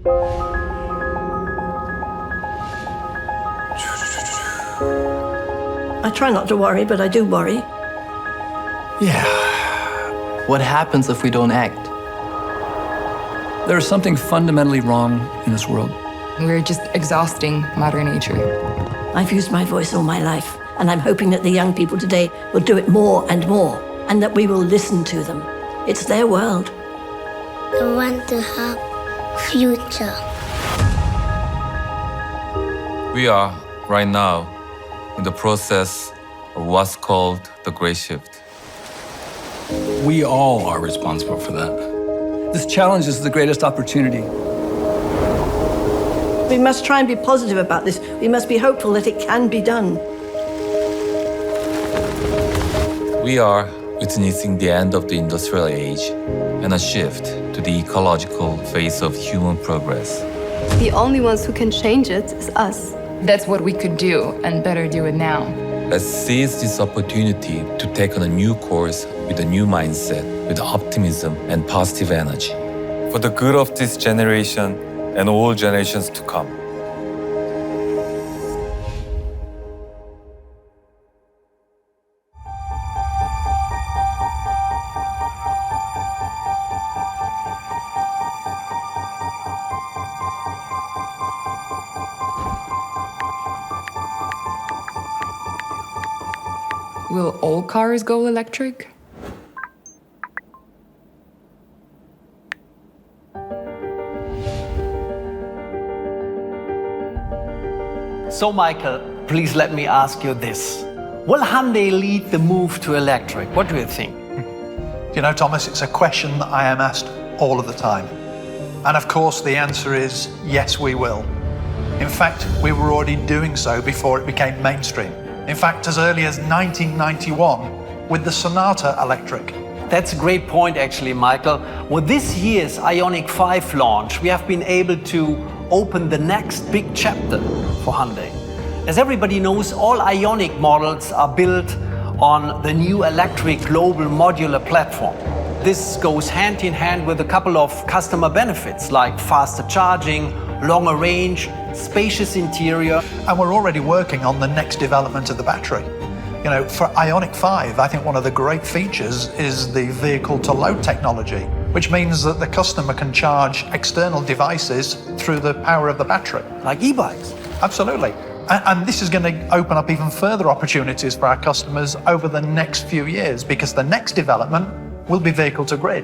I try not to worry, but I do worry. Yeah. What happens if we don't act? There's something fundamentally wrong in this world. We're just exhausting Mother Nature. I've used my voice all my life, and I'm hoping that the young people today will do it more and more, and that we will listen to them. It's their world. I want to have future. We are, right now, in the process of what's called the Great Shift. We all are responsible for that. This challenge is the greatest opportunity. We must try and be positive about this. We must be hopeful that it can be done. We are witnessing the end of the industrial age and a shift to the ecological phase of human progress. The only ones who can change it is us. That's what we could do, and better do it now. Let's seize this opportunity to take on a new course with a new mindset, with optimism and positive energy. For the good of this generation and all generations to come. Will all cars go electric? So, Michael, please let me ask you this. Will Hyundai lead the move to electric? What do you think? You know, Thomas, it's a question that I am asked all of the time. And of course, the answer is yes, we will. In fact, we were already doing so before it became mainstream. In fact, as early as 1991 with the Sonata Electric. That's a great point, actually, Michael. With this year's Ioniq 5 launch, we have been able to open the next big chapter for Hyundai. As everybody knows, all Ioniq models are built on the new electric global modular platform. This goes hand in hand with a couple of customer benefits like faster charging, longer range, spacious interior. And we're already working on the next development of the battery. You know, for Ioniq 5, I think one of the great features is the vehicle-to-load technology, which means that the customer can charge external devices through the power of the battery. Like e-bikes. Absolutely. And this is going to open up even further opportunities for our customers over the next few years, because the next development will be vehicle-to-grid.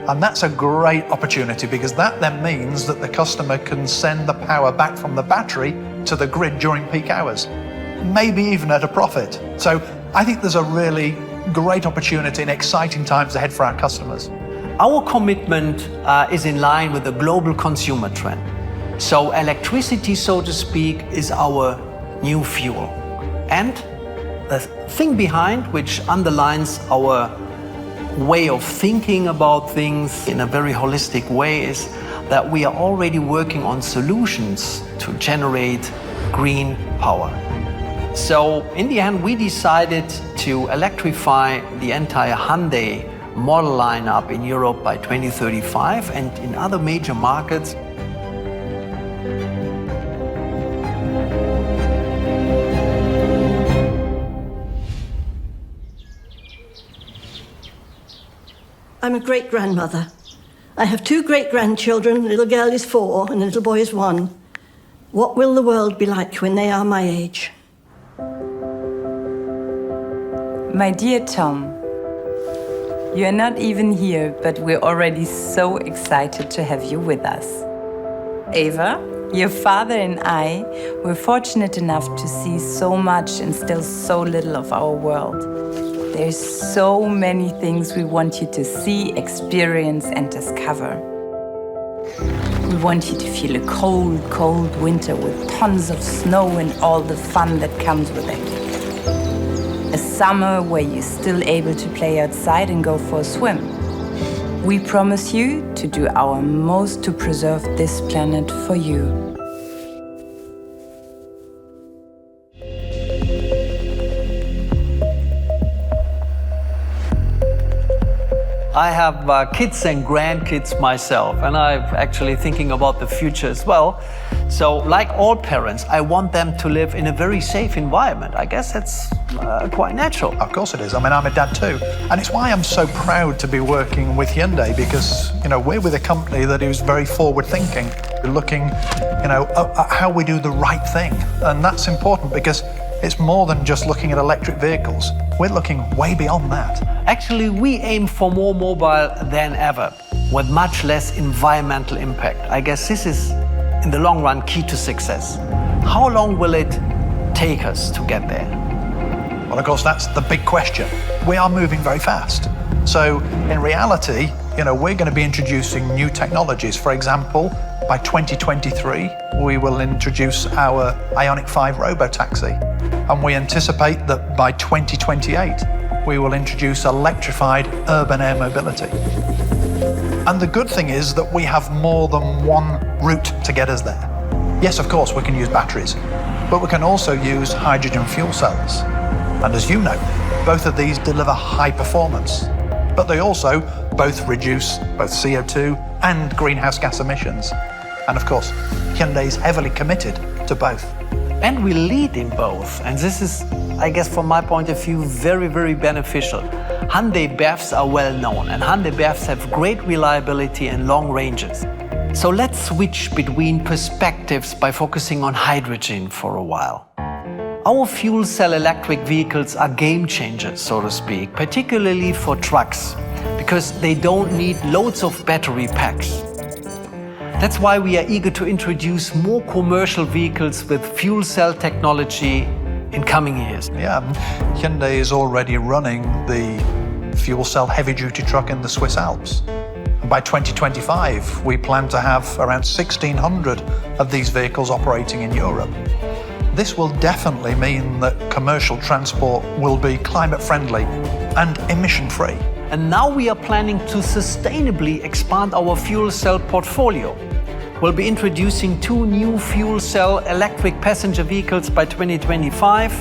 And that's a great opportunity, because that then means that the customer can send the power back from the battery to the grid during peak hours, maybe even at a profit. So I think there's a really great opportunity and exciting times ahead for our customers. Our commitment is in line with the global consumer trend. So electricity, so to speak, is our new fuel. And the thing behind, which underlines our way of thinking about things in a very holistic way, is that we are already working on solutions to generate green power. So in the end, we decided to electrify the entire Hyundai model lineup in Europe by 2035 and in other major markets. I'm a great-grandmother. I have 2 great-grandchildren. A little girl is 4 and a little boy is 1. What will the world be like when they are my age? My dear Tom, you are not even here, but we're already so excited to have you with us. Ava, your father and I were fortunate enough to see so much and still so little of our world. There's so many things we want you to see, experience, and discover. We want you to feel a cold, cold winter with tons of snow and all the fun that comes with it. A summer where you're still able to play outside and go for a swim. We promise you to do our most to preserve this planet for you. I have kids and grandkids myself, and I'm actually thinking about the future as well. So, like all parents, I want them to live in a very safe environment. I guess that's quite natural. Of course it is. I mean, I'm a dad too. And it's why I'm so proud to be working with Hyundai, because, you know, we're with a company that is very forward thinking. We're looking, you know, at how we do the right thing. And that's important because it's more than just looking at electric vehicles. We're looking way beyond that. Actually, we aim for more mobile than ever, with much less environmental impact. I guess this is, in the long run, key to success. How long will it take us to get there? Well, of course, that's the big question. We are moving very fast. So, in reality, you know, we're going to be introducing new technologies. For example, by 2023, we will introduce our Ioniq 5 robotaxi. And we anticipate that by 2028, we will introduce electrified urban air mobility. And the good thing is that we have more than one route to get us there. Yes, of course, we can use batteries, but we can also use hydrogen fuel cells. And as you know, both of these deliver high performance, but they also both reduce both CO2 and greenhouse gas emissions. And of course, Hyundai is heavily committed to both. And we lead in both. And this is, I guess, from my point of view, very, very beneficial. Hyundai BEVs are well known, and Hyundai BEVs have great reliability and long ranges. So let's switch between perspectives by focusing on hydrogen for a while. Our fuel cell electric vehicles are game changers, so to speak, particularly for trucks, because they don't need loads of battery packs. That's why we are eager to introduce more commercial vehicles with fuel cell technology in coming years. Yeah, Hyundai is already running the fuel cell heavy-duty truck in the Swiss Alps. And by 2025, we plan to have around 1,600 of these vehicles operating in Europe. This will definitely mean that commercial transport will be climate-friendly and emission-free. And now we are planning to sustainably expand our fuel cell portfolio. We'll be introducing 2 new fuel cell electric passenger vehicles by 2025,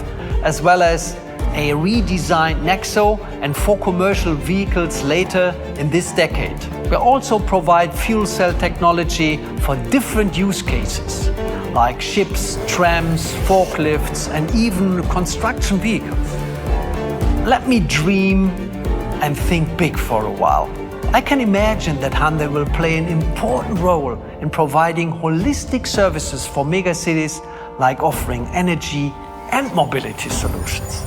as well as a redesigned Nexo and 4 commercial vehicles later in this decade. We'll also provide fuel cell technology for different use cases, like ships, trams, forklifts, and even construction vehicles. Let me dream and think big for a while. I can imagine that Hyundai will play an important role in providing holistic services for megacities, like offering energy and mobility solutions.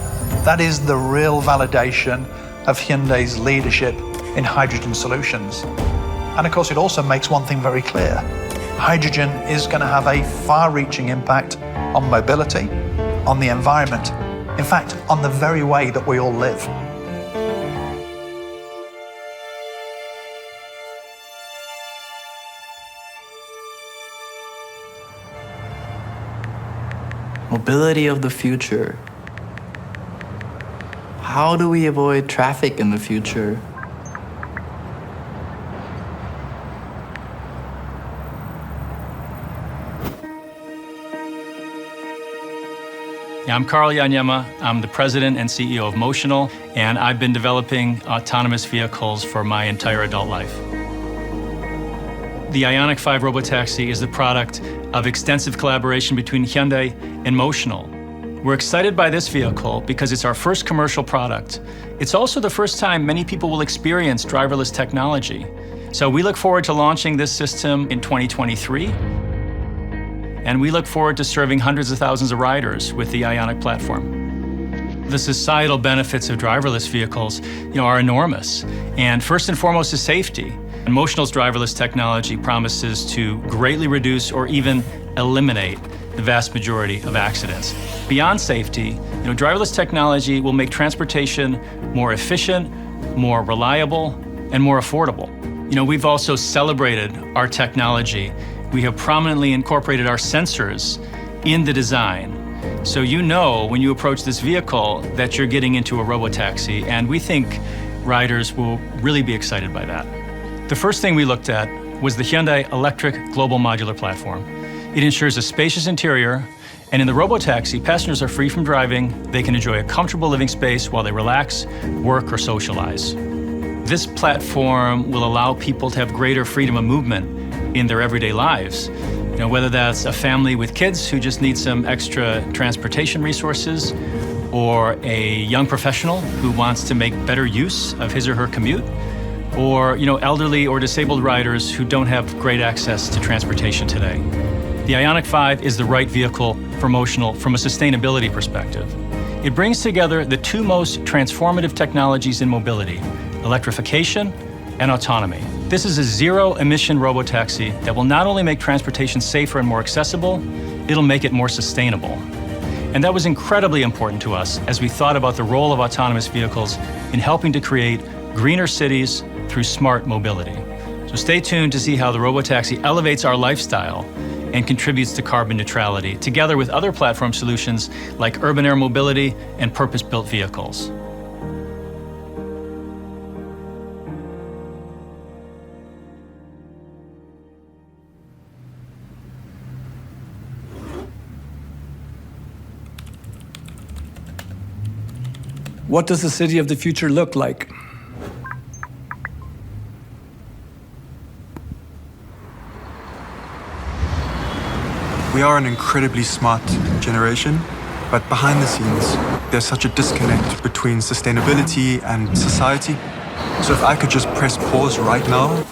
That is the real validation of Hyundai's leadership in hydrogen solutions. And of course, it also makes one thing very clear. Hydrogen is going to have a far-reaching impact on mobility, on the environment, in fact, on the very way that we all live. Mobility of the future. How do we avoid traffic in the future? I'm Karl Janyema. I'm the president and CEO of Motional, and I've been developing autonomous vehicles for my entire adult life. The Ioniq 5 robotaxi is the product of extensive collaboration between Hyundai and Motional. We're excited by this vehicle because it's our first commercial product. It's also the first time many people will experience driverless technology. So we look forward to launching this system in 2023. And we look forward to serving hundreds of thousands of riders with the Ioniq platform. The societal benefits of driverless vehicles, are enormous. And first and foremost is safety. And Motional's driverless technology promises to greatly reduce or even eliminate the vast majority of accidents. Beyond safety, driverless technology will make transportation more efficient, more reliable, and more affordable. We've also celebrated our technology. We have prominently incorporated our sensors in the design. So when you approach this vehicle that you're getting into a robotaxi, and we think riders will really be excited by that. The first thing we looked at was the Hyundai Electric Global Modular Platform. It ensures a spacious interior, and in the robotaxi, passengers are free from driving. They can enjoy a comfortable living space while they relax, work, or socialize. This platform will allow people to have greater freedom of movement in their everyday lives. You know, whether that's a family with kids who just need some extra transportation resources, or a young professional who wants to make better use of his or her commute, or elderly or disabled riders who don't have great access to transportation today. The Ioniq 5 is the right vehicle for Motional from a sustainability perspective. It brings together the two most transformative technologies in mobility, electrification and autonomy. This is a zero-emission robotaxi that will not only make transportation safer and more accessible, it'll make it more sustainable. And that was incredibly important to us as we thought about the role of autonomous vehicles in helping to create greener cities through smart mobility. So stay tuned to see how the robotaxi elevates our lifestyle and contributes to carbon neutrality, together with other platform solutions like urban air mobility and purpose-built vehicles. What does the city of the future look like? We are an incredibly smart generation, but behind the scenes, there's such a disconnect between sustainability and society. So if I could just press pause right now,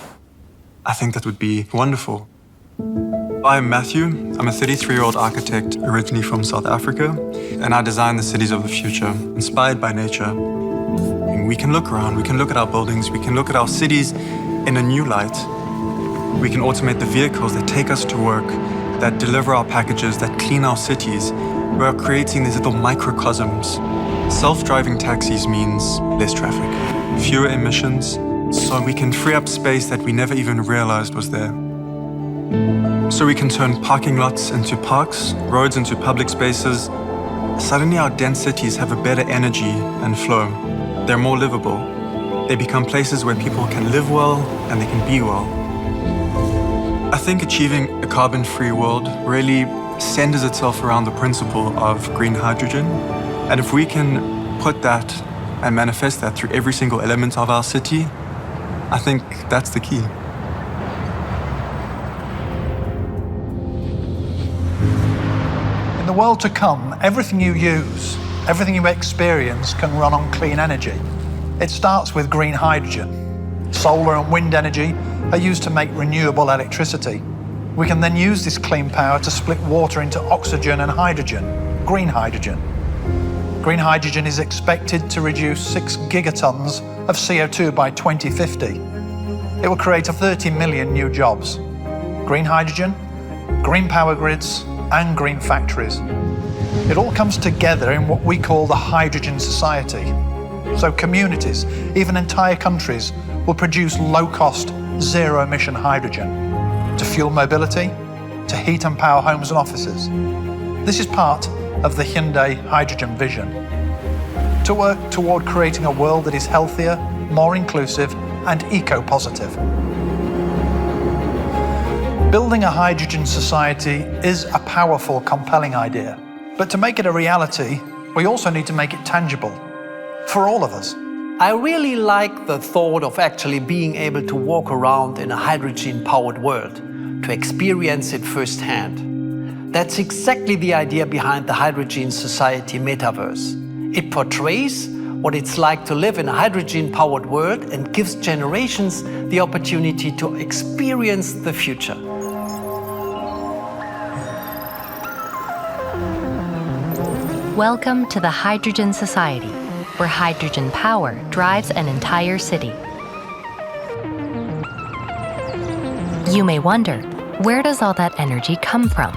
I think that would be wonderful. I'm Matthew. I'm a 33-year-old architect originally from South Africa, and I design the cities of the future, inspired by nature. And we can look around, we can look at our buildings, we can look at our cities in a new light. We can automate the vehicles that take us to work, that deliver our packages, that clean our cities. We are creating these little microcosms. Self-driving taxis means less traffic, fewer emissions, so we can free up space that we never even realized was there. So we can turn parking lots into parks, roads into public spaces. Suddenly our dense cities have a better energy and flow. They're more livable. They become places where people can live well and they can be well. I think achieving a carbon-free world really centers itself around the principle of green hydrogen. And if we can put that and manifest that through every single element of our city, I think that's the key. In the world to come, everything you use, everything you experience can run on clean energy. It starts with green hydrogen. Solar and wind energy are used to make renewable electricity. We can then use this clean power to split water into oxygen and hydrogen, green hydrogen. Green hydrogen is expected to reduce 6 gigatons of CO2 by 2050. It will create 30 million new jobs. Green hydrogen, green power grids, and green factories. It all comes together in what we call the hydrogen society. So communities, even entire countries, will produce low-cost, zero-emission hydrogen to fuel mobility, to heat and power homes and offices. This is part of the Hyundai hydrogen vision. To work toward creating a world that is healthier, more inclusive, and eco-positive. Building a hydrogen society is a powerful, compelling idea. But to make it a reality, we also need to make it tangible for all of us. I really like the thought of actually being able to walk around in a hydrogen-powered world, to experience it firsthand. That's exactly the idea behind the Hydrogen Society metaverse. It portrays what it's like to live in a hydrogen-powered world and gives generations the opportunity to experience the future. Welcome to the Hydrogen Society, where hydrogen power drives an entire city. You may wonder, where does all that energy come from?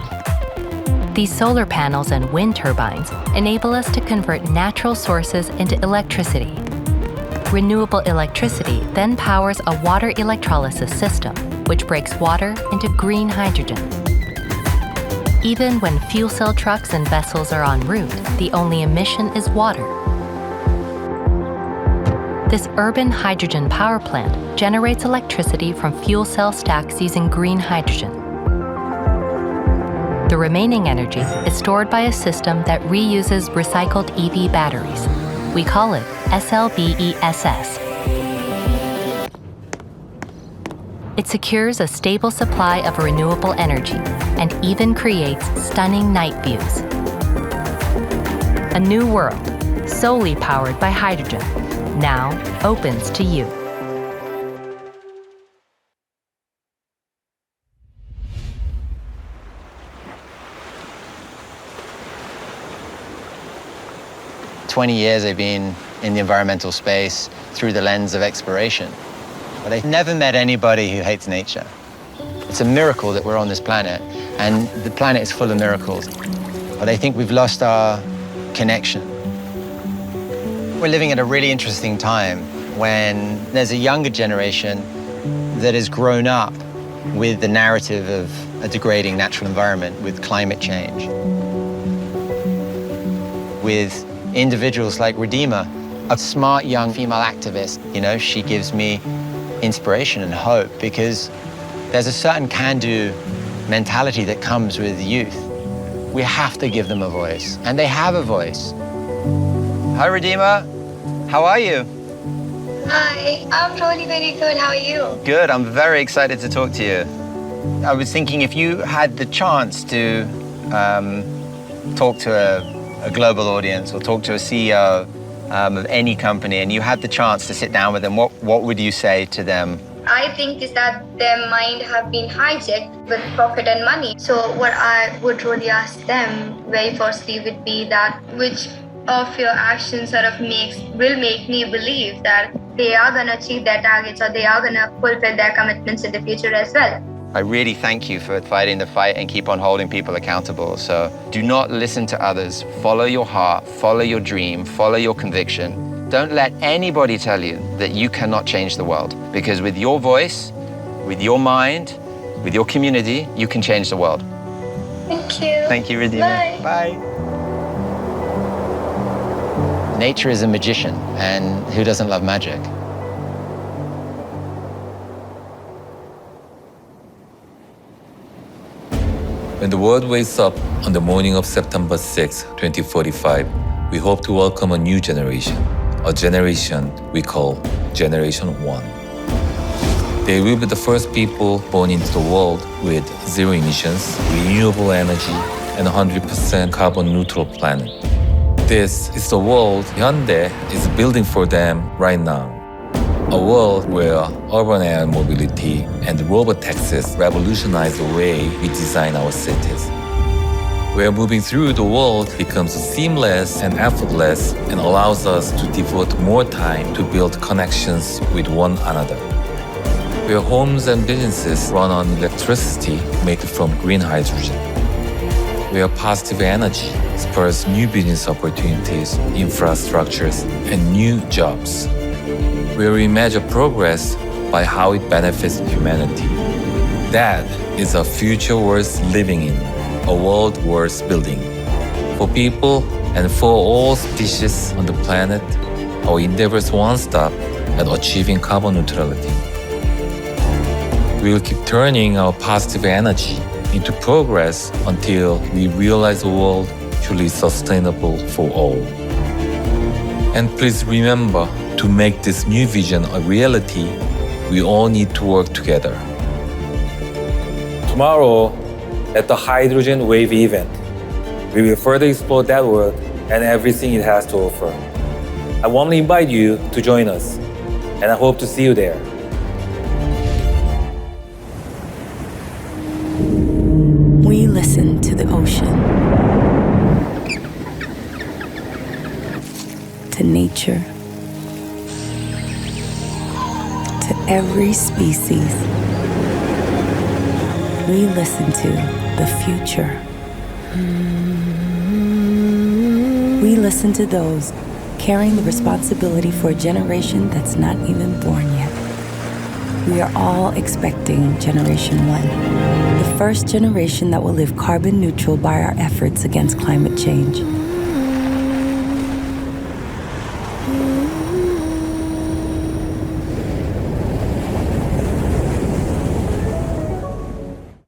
These solar panels and wind turbines enable us to convert natural sources into electricity. Renewable electricity then powers a water electrolysis system, which breaks water into green hydrogen. Even when fuel cell trucks and vessels are en route, the only emission is water. This urban hydrogen power plant generates electricity from fuel cell stacks using green hydrogen. The remaining energy is stored by a system that reuses recycled EV batteries. We call it SLBESS. It secures a stable supply of renewable energy and even creates stunning night views. A new world, solely powered by hydrogen, now opens to you. For 20 years I've been in the environmental space through the lens of exploration. But I've never met anybody who hates nature. It's a miracle that we're on this planet, and the planet is full of miracles. But I think we've lost our connection. We're living at a really interesting time when there's a younger generation that has grown up with the narrative of a degrading natural environment, with climate change. With individuals like Redeemer, a smart young female activist, she gives me inspiration and hope, because there's a certain can-do mentality that comes with youth. We have to give them a voice, and they have a voice. Hi, Redeemer. How are you? Hi, I'm really very good. How are you? Good. I'm very excited to talk to you. I was thinking, if you had the chance to talk to a global audience or talk to a CEO of any company, and you had the chance to sit down with them, what would you say to them? I think is that their mind have been hijacked with profit and money. So what I would really ask them very firstly would be that which of your actions sort of will make me believe that they are going to achieve their targets, or they are going to fulfill their commitments in the future as well. I really thank you for fighting the fight and keep on holding people accountable. So do not listen to others. Follow your heart, follow your dream, follow your conviction. Don't let anybody tell you that you cannot change the world, because with your voice, with your mind, with your community, you can change the world. Thank you. Thank you, Redeemer. Bye. Bye. Nature is a magician, and who doesn't love magic? When the world wakes up on the morning of September 6, 2045, we hope to welcome a new generation, a generation we call Generation 1. They will be the first people born into the world with zero emissions, renewable energy, and 100% carbon neutral planet. This is the world Hyundai is building for them right now. A world where urban air mobility and robotaxis revolutionize the way we design our cities. Where moving through the world becomes seamless and effortless and allows us to devote more time to build connections with one another. Where homes and businesses run on electricity made from green hydrogen. Where positive energy spurs new business opportunities, infrastructures, and new jobs. Where we measure progress by how it benefits humanity. That is a future worth living in, a world worth building. For people and for all species on the planet, our endeavors won't stop at achieving carbon neutrality. We will keep turning our positive energy into progress until we realize a world truly sustainable for all. And please remember, to make this new vision a reality, we all need to work together. Tomorrow, at the Hydrogen Wave event, we will further explore that world and everything it has to offer. I warmly invite you to join us, and I hope to see you there. We listen to the ocean, to nature, to every species. We listen to the future. We listen to those carrying the responsibility for a generation that's not even born yet. We are all expecting Generation 1, the first generation that will live carbon neutral by our efforts against climate change.